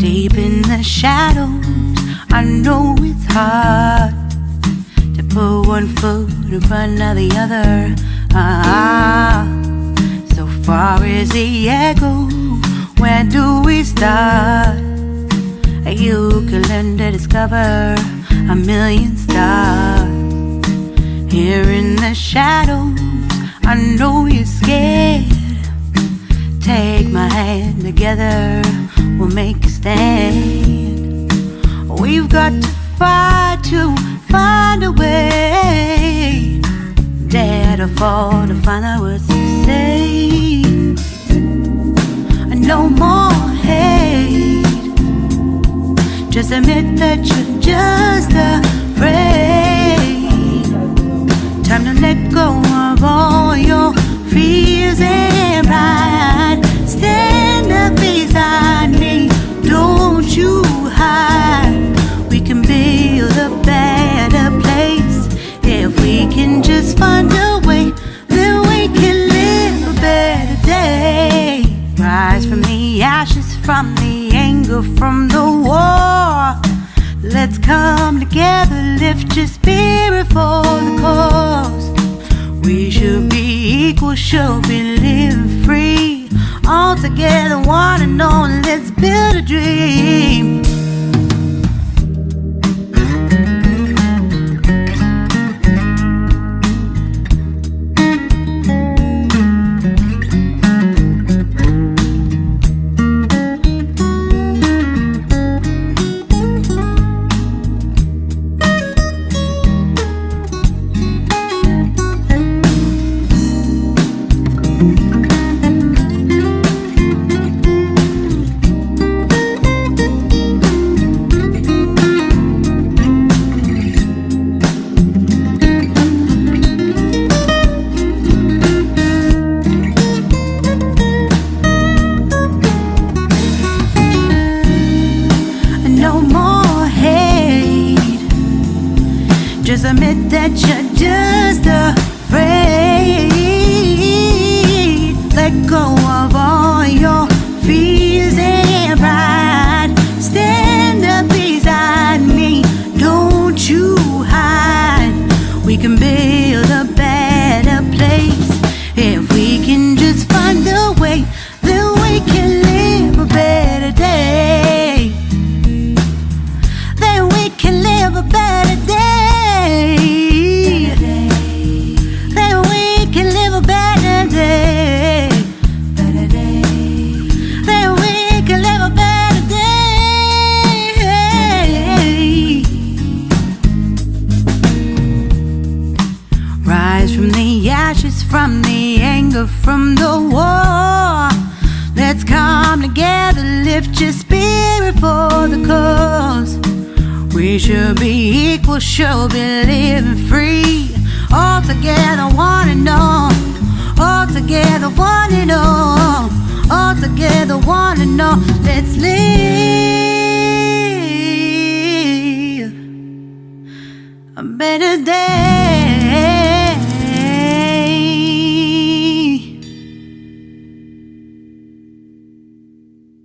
Deep in the shadows, I know it's hard to put one foot in front of the other. So far as the echo, where do we start? You can learn to discover a million stars. Here in the shadows, I know you're scared. Take my hand, together we'll make a stand. We've got to fight to find a way. Dare to fall to find out what to say. No more hate. Just admit that you're just afraid. Time to let go of all your fears and pride. Stand up beside me, don't you hide. We can build a better place. If we can just find a way, then we can live a better day. Rise from the ashes, from the anger, from the war. Let's come together, lift your spirit for the cause. We should be equal, should be living free. All together, one and all, let's build a dream. Just admit that you're just afraid. Let go of all your fears and pride. Stand up beside me, don't you hide. We can build a better place. If we can just find a way, then we can live a better day. Then we can live a better day. Then we can live a better day. Better day. Then we can live a better day. Rise from the ashes, from the anger, from the war. Let's come together, lift your spirit for the cause. We should be equal, should be living free. All together, one and all. All together, one and all. All together, one and all. Let's live a better day.